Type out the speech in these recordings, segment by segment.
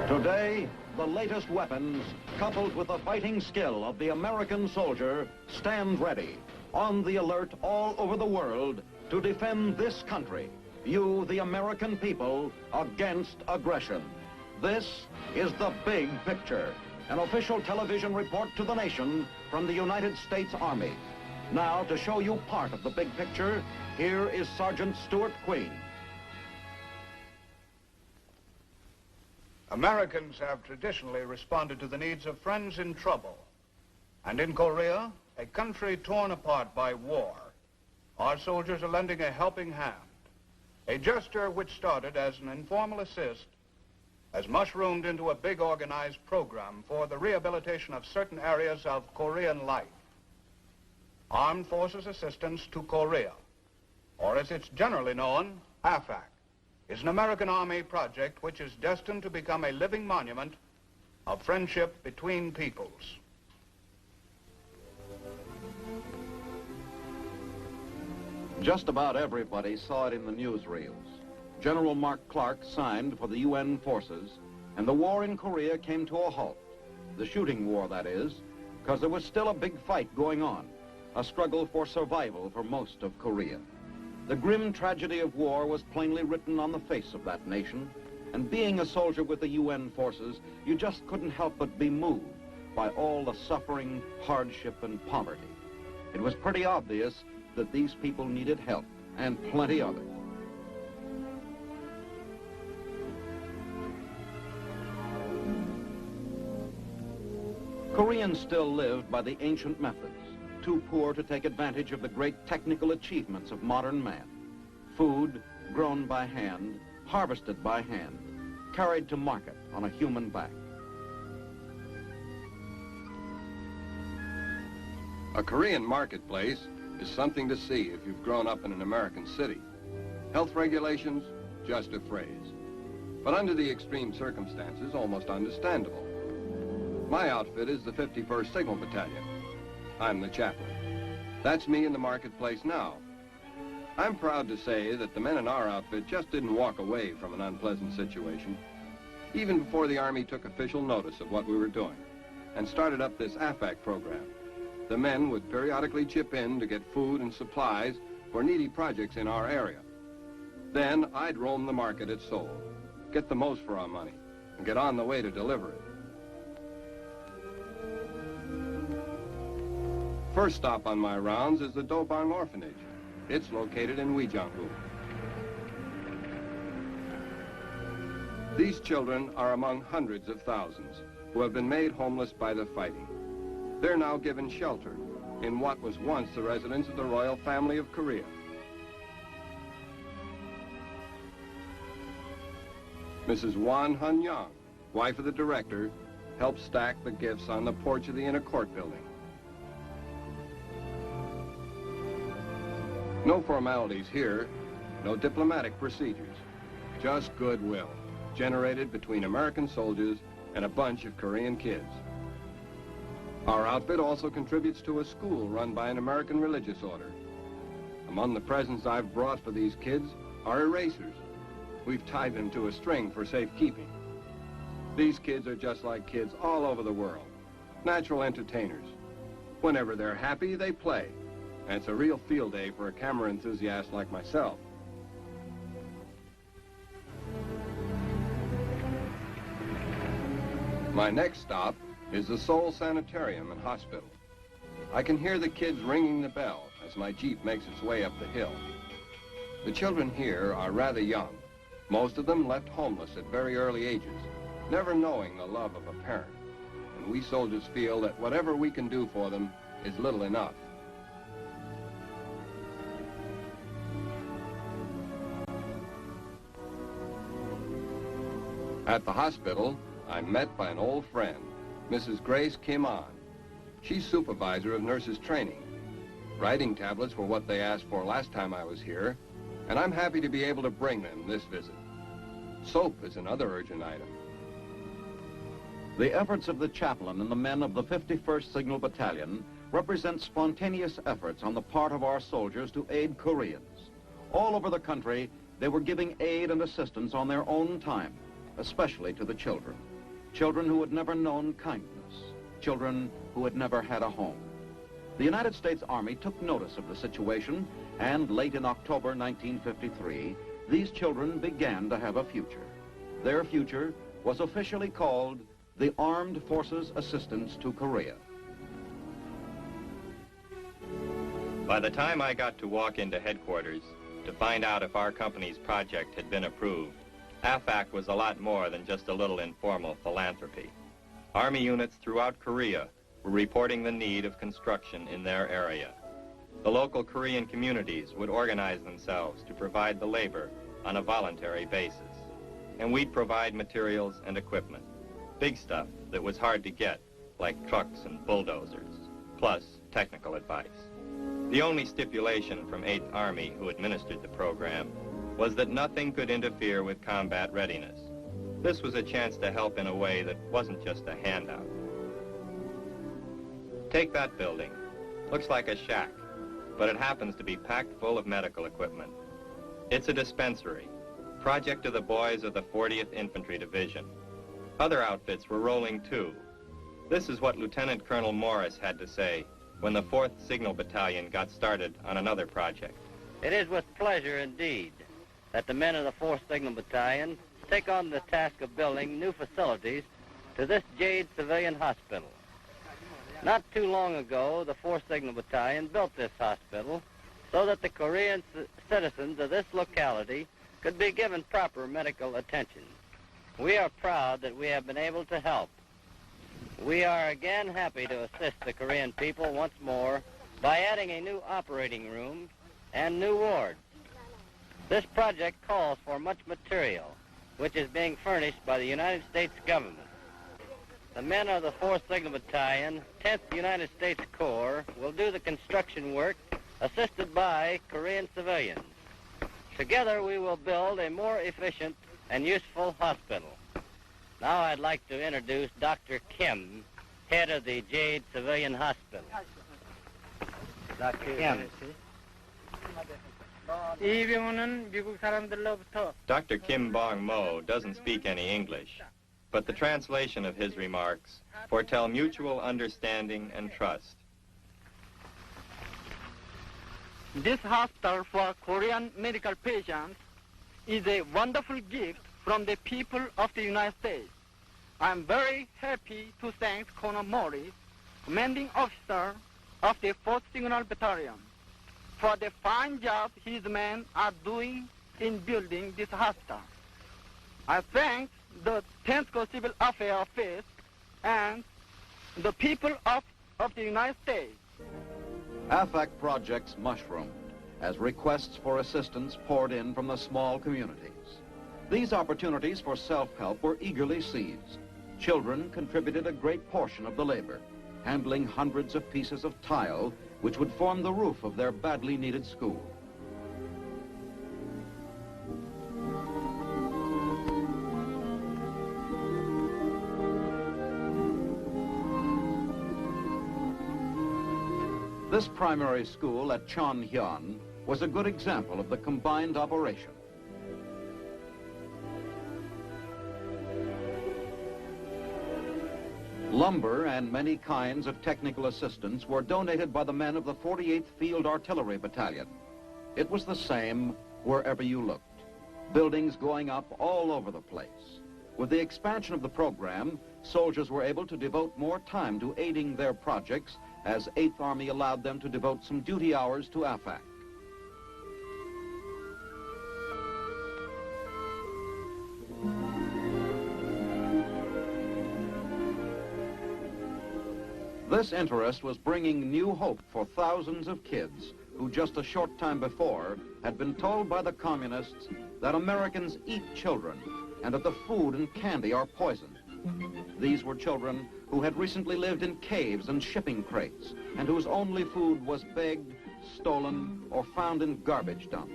Today, the latest weapons, coupled with the fighting skill of the American soldier, stand ready, on the alert all over the world to defend this country, you, the American people, against aggression. This is The Big Picture, an official television report to the nation from the United States Army. Now, to show you part of the big picture, here is Sergeant Stuart Queen. Americans have traditionally responded to the needs of friends in trouble. And in Korea, a country torn apart by war, our soldiers are lending a helping hand. A gesture which started as an informal assist has mushroomed into a big organized program for the rehabilitation of certain areas of Korean life. Armed Forces Assistance to Korea, or as it's generally known, AFAC, is an American Army project which is destined to become a living monument of friendship between peoples. Just about everybody saw it in the newsreels. General Mark Clark signed for the UN forces, and the war in Korea came to a halt. The shooting war, that is, because there was still a big fight going on, a struggle for survival for most of Korea. The grim tragedy of war was plainly written on the face of that nation, and being a soldier with the UN forces, you just couldn't help but be moved by all the suffering, hardship, and poverty. It was pretty obvious that these people needed help, and plenty of it. Koreans still lived by the ancient methods, too poor to take advantage of the great technical achievements of modern man. Food grown by hand, harvested by hand, carried to market on a human back. A Korean marketplace is something to see if you've grown up in an American city. Health regulations, just a phrase. But under the extreme circumstances, almost understandable. My outfit is the 51st Signal Battalion. I'm the chaplain. That's me in the marketplace now. I'm proud to say that the men in our outfit just didn't walk away from an unpleasant situation, even before the Army took official notice of what we were doing and started up this AFAC program. The men would periodically chip in to get food and supplies for needy projects in our area. Then I'd roam the market at Seoul, get the most for our money, and get on the way to deliver it. First stop on my rounds is the Dobang Orphanage. It's located in Uijeonggu. These children are among hundreds of thousands who have been made homeless by the fighting. They're now given shelter in what was once the residence of the royal family of Korea. Mrs. Won Hun-young, wife of the director, helped stack the gifts on the porch of the inner court building. No formalities here, no diplomatic procedures, just goodwill generated between American soldiers and a bunch of Korean kids. Our outfit also contributes to a school run by an American religious order. Among the presents I've brought for these kids are erasers. We've tied them to a string for safekeeping. These kids are just like kids all over the world, natural entertainers. Whenever they're happy, they play. And it's a real field day for a camera enthusiast like myself. My next stop is the Seoul Sanitarium and Hospital. I can hear the kids ringing the bell as my Jeep makes its way up the hill. The children here are rather young. Most of them left homeless at very early ages, never knowing the love of a parent. And we soldiers feel that whatever we can do for them is little enough. At the hospital, I'm met by an old friend, Mrs. Grace Kim An. She's supervisor of nurses training. Writing tablets were what they asked for last time I was here, and I'm happy to be able to bring them this visit. Soap is another urgent item. The efforts of the chaplain and the men of the 51st Signal Battalion represent spontaneous efforts on the part of our soldiers to aid Koreans. All over the country, they were giving aid and assistance on their own time, especially to the children. Children who had never known kindness. Children who had never had a home. The United States Army took notice of the situation, and late in October 1953, these children began to have a future. Their future was officially called the Armed Forces Assistance to Korea. By the time I got to walk into headquarters to find out if our company's project had been approved, AFAC was a lot more than just a little informal philanthropy. Army units throughout Korea were reporting the need of construction in their area. The local Korean communities would organize themselves to provide the labor on a voluntary basis. And we'd provide materials and equipment. Big stuff that was hard to get, like trucks and bulldozers, plus technical advice. The only stipulation from 8th Army, who administered the program, was that nothing could interfere with combat readiness. This was a chance to help in a way that wasn't just a handout. Take that building. Looks like a shack, but it happens to be packed full of medical equipment. It's a dispensary, project of the boys of the 40th Infantry Division. Other outfits were rolling too. This is what Lieutenant Colonel Morris had to say when the 4th Signal Battalion got started on another project. It is with pleasure indeed that the men of the 4th Signal Battalion take on the task of building new facilities to this Jade Civilian Hospital. Not too long ago, the 4th Signal Battalion built this hospital so that the Korean citizens of this locality could be given proper medical attention. We are proud that we have been able to help. We are again happy to assist the Korean people once more by adding a new operating room and new wards. This project calls for much material, which is being furnished by the United States government. The men of the 4th Signal Battalion, 10th United States Corps, will do the construction work assisted by Korean civilians. Together we will build a more efficient and useful hospital. Now I'd like to introduce Dr. Kim, head of the Jade Civilian Hospital. Dr. Kim. Dr. Kim Bong-mo doesn't speak any English, but the translation of his remarks foretell mutual understanding and trust. This hospital for Korean medical patients is a wonderful gift from the people of the United States. I'm very happy to thank Colonel Morris, commanding officer of the 4th Signal Battalion, for the fine job his men are doing in building this hospital. I thank the 10th Corps Civil Affairs Office and the people of the United States. AFAC projects mushroomed as requests for assistance poured in from the small communities. These opportunities for self-help were eagerly seized. Children contributed a great portion of the labor, handling hundreds of pieces of tile which would form the roof of their badly needed school. This primary school at Chonhyun was a good example of the combined operation. Lumber and many kinds of technical assistance were donated by the men of the 48th Field Artillery Battalion. It was the same wherever you looked. Buildings going up all over the place. With the expansion of the program, soldiers were able to devote more time to aiding their projects as 8th Army allowed them to devote some duty hours to AFAC. This interest was bringing new hope for thousands of kids who just a short time before had been told by the communists that Americans eat children and that the food and candy are poisoned. These were children who had recently lived in caves and shipping crates and whose only food was begged, stolen, or found in garbage dumps.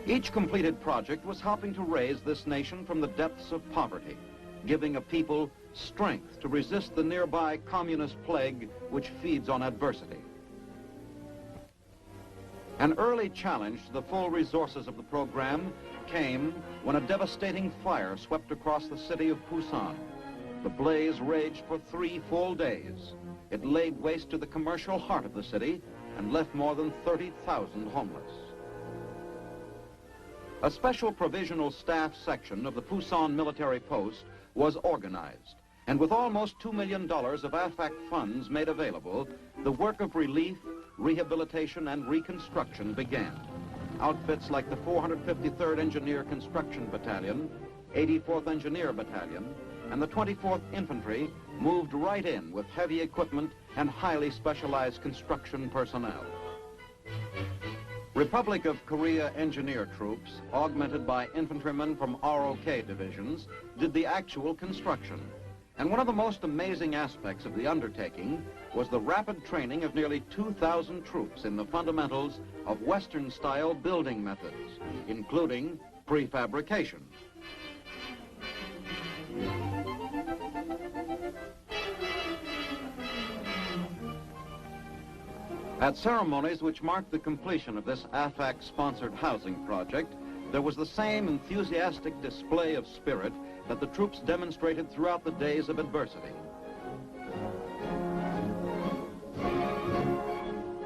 Each completed project was helping to raise this nation from the depths of poverty, giving a people strength to resist the nearby communist plague which feeds on adversity. An early challenge to the full resources of the program came when a devastating fire swept across the city of Busan. The blaze raged for 3 full days. It laid waste to the commercial heart of the city and left more than 30,000 homeless. A special provisional staff section of the Busan military post was organized, and with almost $2 million of AFAC funds made available, the work of relief, rehabilitation, and reconstruction began. Outfits like the 453rd Engineer Construction Battalion, 84th Engineer Battalion, and the 24th Infantry moved right in with heavy equipment and highly specialized construction personnel. Republic of Korea engineer troops, augmented by infantrymen from ROK divisions, did the actual construction. And one of the most amazing aspects of the undertaking was the rapid training of nearly 2,000 troops in the fundamentals of Western-style building methods, including prefabrication. At ceremonies which marked the completion of this AFAC-sponsored housing project, there was the same enthusiastic display of spirit that the troops demonstrated throughout the days of adversity.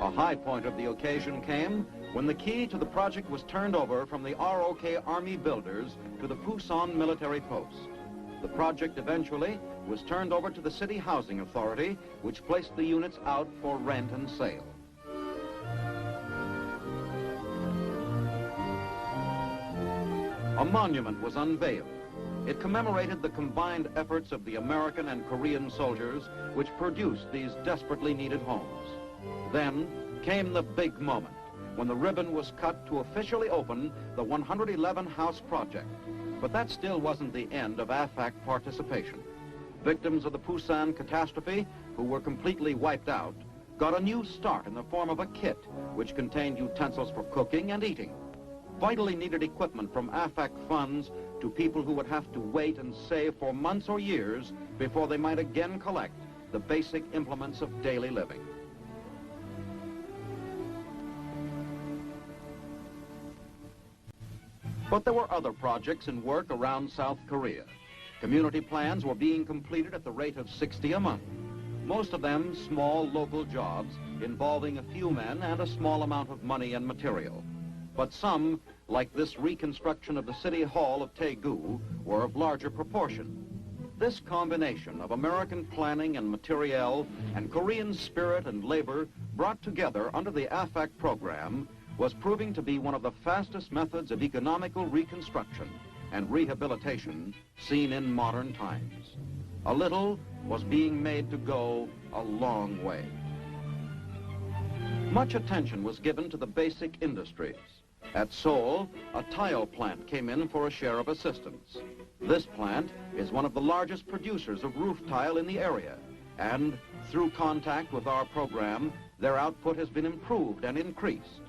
A high point of the occasion came when the key to the project was turned over from the ROK Army builders to the Busan military post. The project eventually was turned over to the City Housing Authority, which placed the units out for rent and sale. A monument was unveiled. It commemorated the combined efforts of the American and Korean soldiers which produced these desperately needed homes. Then came the big moment when the ribbon was cut to officially open the 111-house project. But that still wasn't the end of AFAC participation. Victims of the Busan catastrophe, who were completely wiped out, got a new start in the form of a kit which contained utensils for cooking and eating. Vitally needed equipment from AFAC funds to people who would have to wait and save for months or years before they might again collect the basic implements of daily living. But there were other projects in work around South Korea. Community plans were being completed at the rate of 60 a month. Most of them small local jobs involving a few men and a small amount of money and material. But some, like this reconstruction of the City Hall of Daegu, were of larger proportion. This combination of American planning and materiel and Korean spirit and labor brought together under the AFAC program was proving to be one of the fastest methods of economical reconstruction and rehabilitation seen in modern times. A little was being made to go a long way. Much attention was given to the basic industries. At Seoul, a tile plant came in for a share of assistance. This plant is one of the largest producers of roof tile in the area, and through contact with our program, their output has been improved and increased.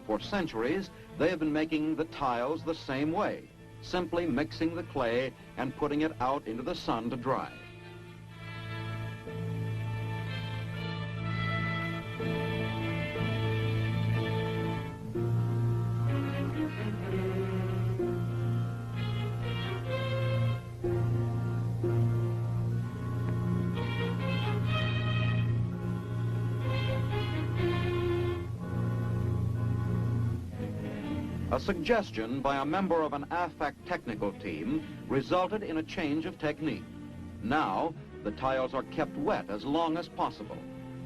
For centuries, they have been making the tiles the same way, simply mixing the clay and putting it out into the sun to dry. A suggestion by a member of an AFAC technical team resulted in a change of technique. Now, the tiles are kept wet as long as possible.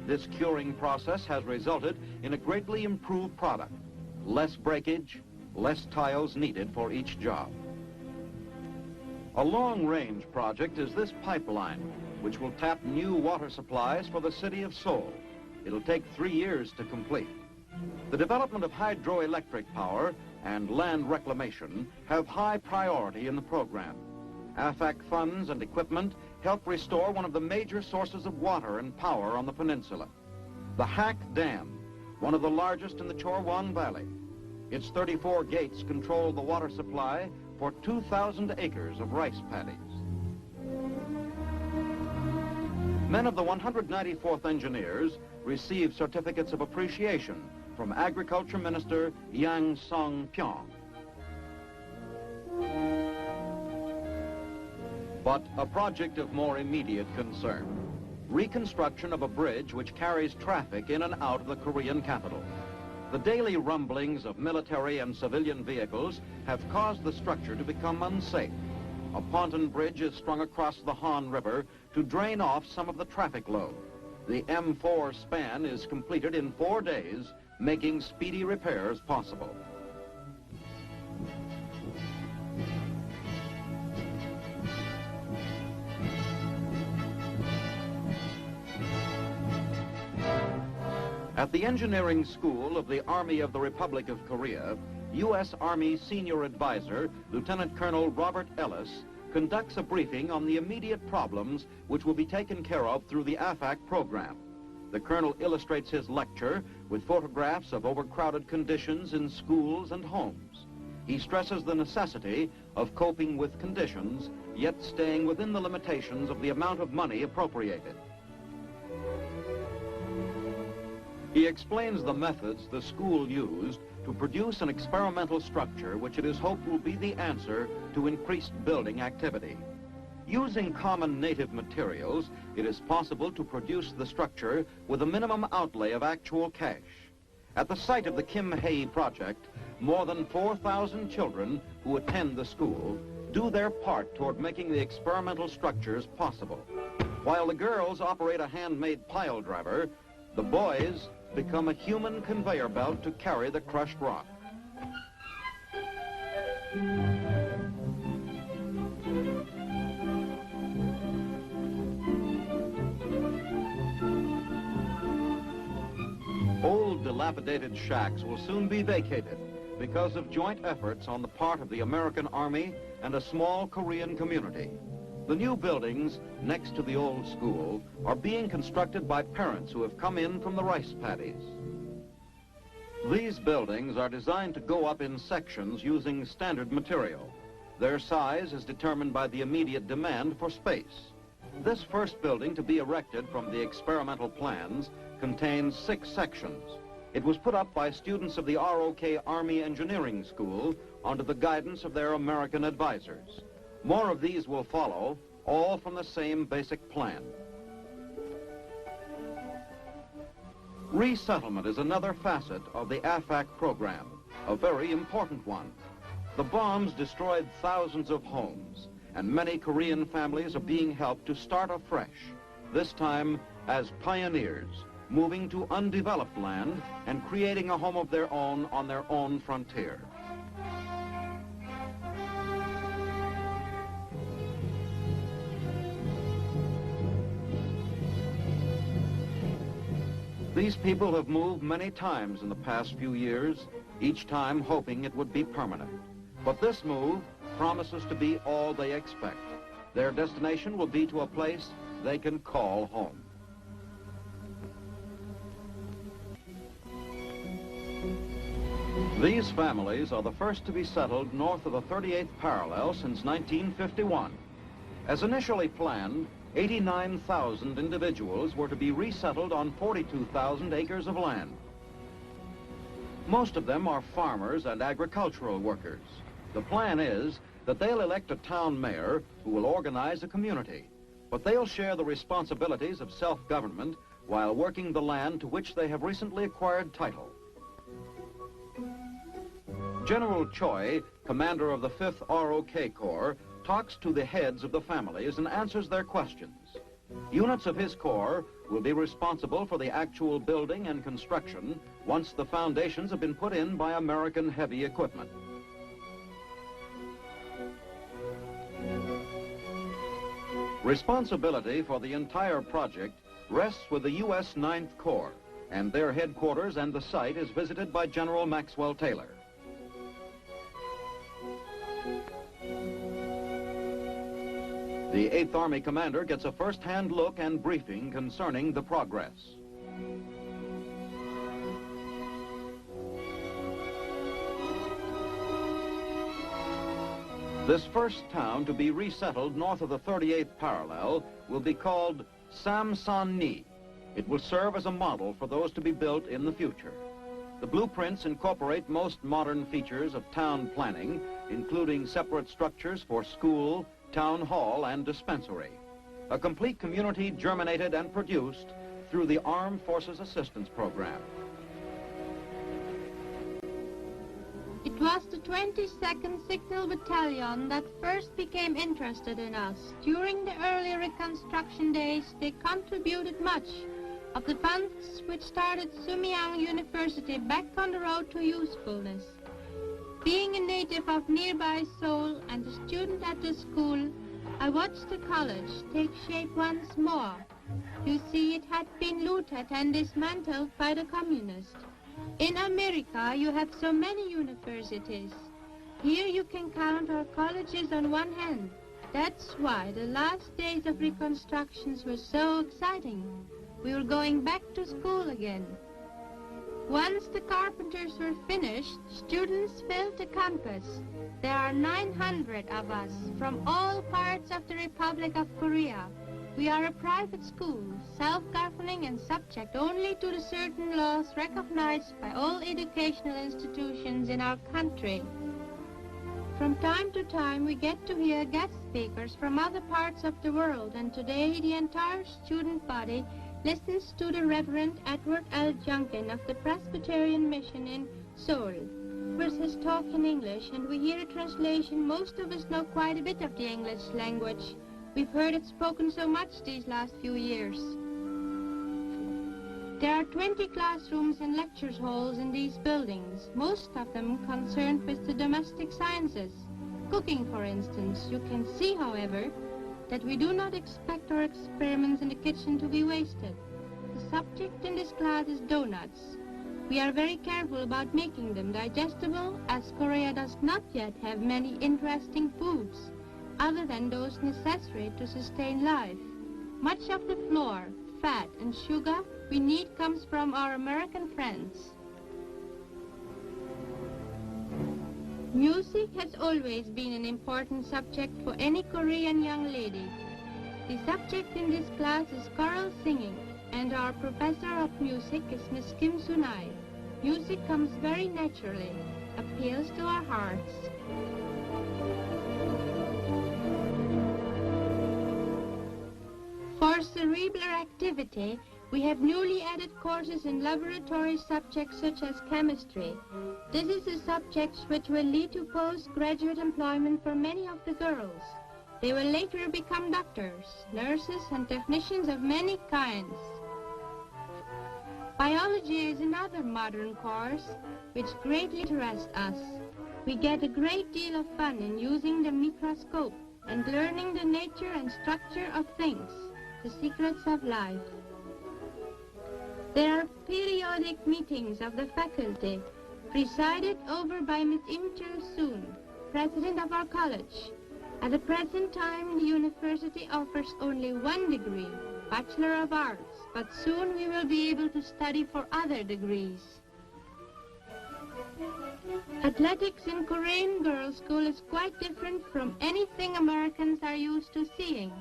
This curing process has resulted in a greatly improved product. Less breakage, less tiles needed for each job. A long-range project is this pipeline, which will tap new water supplies for the city of Seoul. It'll take 3 years to complete. The development of hydroelectric power and land reclamation have high priority in the program. AFAC funds and equipment help restore one of the major sources of water and power on the peninsula. The Hack Dam, one of the largest in the Chorwon Valley. Its 34 gates control the water supply for 2,000 acres of rice paddies. Men of the 194th Engineers received certificates of appreciation from Agriculture Minister Yang Song-pyong. But a project of more immediate concern: reconstruction of a bridge which carries traffic in and out of the Korean capital. The daily rumblings of military and civilian vehicles have caused the structure to become unsafe. A pontoon bridge is strung across the Han River to drain off some of the traffic load. The M4 span is completed in 4 days, making speedy repairs possible. At the engineering school of the Army of the Republic of Korea, U.S. Army Senior Advisor, Lieutenant Colonel Robert Ellis, conducts a briefing on the immediate problems which will be taken care of through the AFAC program. The colonel illustrates his lecture with photographs of overcrowded conditions in schools and homes. He stresses the necessity of coping with conditions, yet staying within the limitations of the amount of money appropriated. He explains the methods the school used to produce an experimental structure which it is hoped will be the answer to increased building activity. Using common native materials, it is possible to produce the structure with a minimum outlay of actual cash. At the site of the Kim Hae project, more than 4,000 children who attend the school do their part toward making the experimental structures possible. While the girls operate a handmade pile driver, the boys become a human conveyor belt to carry the crushed rock. Old dilapidated shacks will soon be vacated because of joint efforts on the part of the American Army and a small Korean community. The new buildings next to the old school are being constructed by parents who have come in from the rice paddies. These buildings are designed to go up in sections using standard material. Their size is determined by the immediate demand for space. This first building to be erected from the experimental plans contains 6 sections. It was put up by students of the ROK Army Engineering School under the guidance of their American advisors. More of these will follow, all from the same basic plan. Resettlement is another facet of the AFAC program, a very important one. The bombs destroyed thousands of homes, and many Korean families are being helped to start afresh, this time as pioneers, moving to undeveloped land and creating a home of their own on their own frontier. These people have moved many times in the past few years, each time hoping it would be permanent. But this move promises to be all they expect. Their destination will be to a place they can call home. These families are the first to be settled north of the 38th parallel since 1951. As initially planned, 89,000 individuals were to be resettled on 42,000 acres of land. Most of them are farmers and agricultural workers. The plan is that they'll elect a town mayor who will organize a community, but they'll share the responsibilities of self-government while working the land to which they have recently acquired title. General Choi, commander of the 5th ROK Corps, talks to the heads of the families and answers their questions. Units of his corps will be responsible for the actual building and construction once the foundations have been put in by American heavy equipment. Responsibility for the entire project rests with the U.S. 9th Corps, and their headquarters and the site is visited by General Maxwell Taylor. The 8th Army commander gets a first-hand look and briefing concerning the progress. This first town to be resettled north of the 38th parallel will be called Samsonni. It will serve as a model for those to be built in the future. The blueprints incorporate most modern features of town planning, including separate structures for school, town hall, and dispensary. A complete community germinated and produced through the Armed Forces Assistance Program. It was the 22nd Signal Battalion that first became interested in us. During the early Reconstruction days, they contributed much of the funds which started Sumyang University back on the road to usefulness. Being a native of nearby Seoul and a student at the school, I watched the college take shape once more. You see, it had been looted and dismantled by the communists. In America, you have so many universities. Here you can count our colleges on one hand. That's why the last days of reconstructions were so exciting. We were going back to school again. Once the carpenters were finished, students filled the campus. There are 900 of us from all parts of the Republic of Korea. We are a private school, self-governing and subject only to the certain laws recognized by all educational institutions in our country. From time to time, we get to hear guest speakers from other parts of the world, and today the entire student body listens to the Reverend Edward L. Junkin of the Presbyterian Mission in Seoul. With his talk in English, and we hear a translation. Most of us know quite a bit of the English language. We've heard it spoken so much these last few years. There are 20 classrooms and lecture halls in these buildings, most of them concerned with the domestic sciences. Cooking, for instance. You can see, however, that we do not expect our experiments in the kitchen to be wasted. The subject in this class is donuts. We are very careful about making them digestible, as Korea does not yet have many interesting foods, other than those necessary to sustain life. Much of the flour, fat, and sugar we need comes from our American friends. Music has always been an important subject for any Korean young lady. The subject in this class is choral singing, and our professor of music is Miss Kim Sunai. Music comes very naturally, appeals to our hearts. For cerebral activity, we have newly added courses in laboratory subjects such as chemistry. This is a subject which will lead to postgraduate employment for many of the girls. They will later become doctors, nurses, and technicians of many kinds. Biology is another modern course which greatly interests us. We get a great deal of fun in using the microscope and learning the nature and structure of things, the secrets of life. There are periodic meetings of the faculty, presided over by Miss Im Chul-soon, president of our college. At the present time, the university offers only one degree, Bachelor of Arts, but soon we will be able to study for other degrees. Athletics in Korean girls' school is quite different from anything Americans are used to seeing.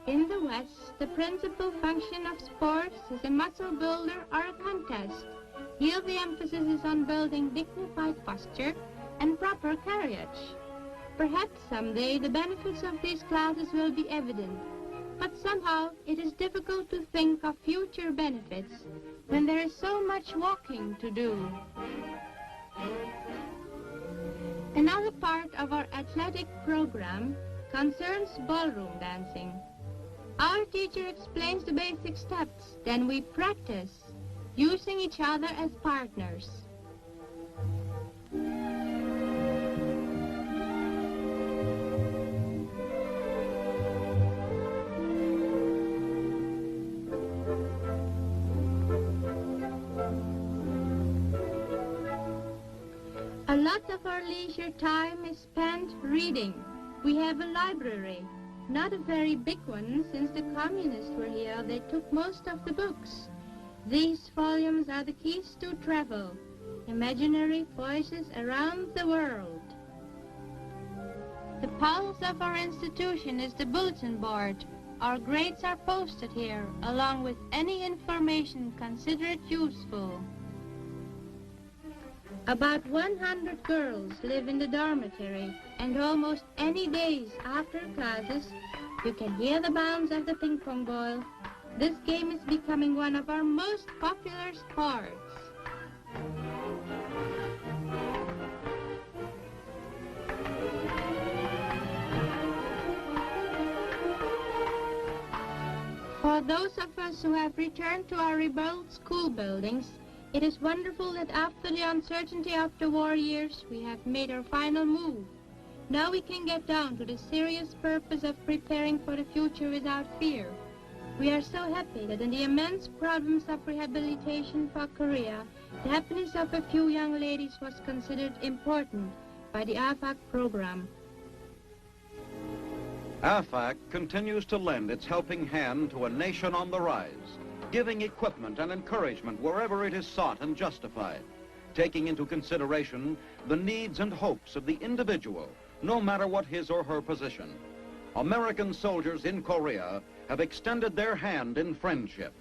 In the West, the principal function of sports is a muscle builder or a contest. Here the emphasis is on building dignified posture and proper carriage. Perhaps someday the benefits of these classes will be evident, but somehow it is difficult to think of future benefits when there is so much walking to do. Another part of our athletic program concerns ballroom dancing. Our teacher explains the basic steps, then we practice, using each other as partners. A lot of our leisure time is spent reading. We have a library. Not a very big one. Since the communists were here, they took most of the books. These volumes are the keys to travel, imaginary voices around the world. The pulse of our institution is the bulletin board. Our grades are posted here, along with any information considered useful. About 100 girls live in the dormitory, and almost any days after classes, you can hear the bounce of the ping pong ball. This game is becoming one of our most popular sports. For those of us who have returned to our rebuilt school buildings, it is wonderful that after the uncertainty of the war years, we have made our final move. Now we can get down to the serious purpose of preparing for the future without fear. We are so happy that in the immense problems of rehabilitation for Korea, the happiness of a few young ladies was considered important by the AFAC program. AFAC continues to lend its helping hand to a nation on the rise, giving equipment and encouragement wherever it is sought and justified, taking into consideration the needs and hopes of the individual, no matter what his or her position. American soldiers in Korea have extended their hand in friendship.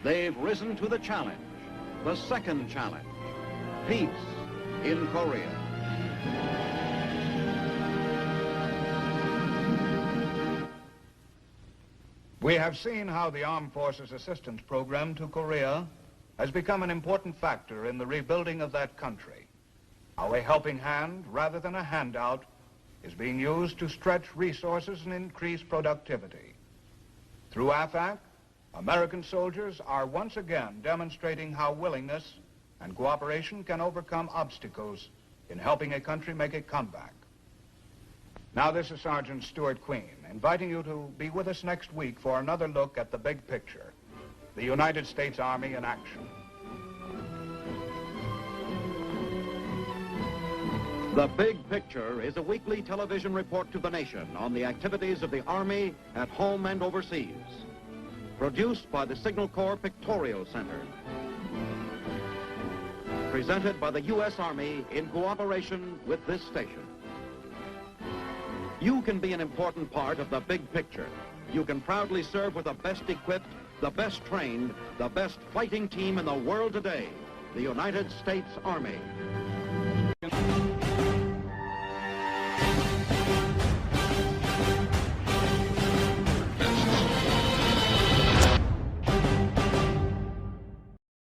They've risen to the challenge, the second challenge, peace in Korea. We have seen how the Armed Forces Assistance Program to Korea has become an important factor in the rebuilding of that country. How a helping hand, rather than a handout, is being used to stretch resources and increase productivity. Through AFAC, American soldiers are once again demonstrating how willingness and cooperation can overcome obstacles in helping a country make a comeback. Now, this is Sergeant Stuart Queen, inviting you to be with us next week for another look at the big picture, the United States Army in action. The Big Picture is a weekly television report to the nation on the activities of the Army at home and overseas. Produced by the Signal Corps Pictorial Center. Presented by the U.S. Army in cooperation with this station. You can be an important part of the big picture. You can proudly serve with the best equipped, the best trained, the best fighting team in the world today, the United States Army.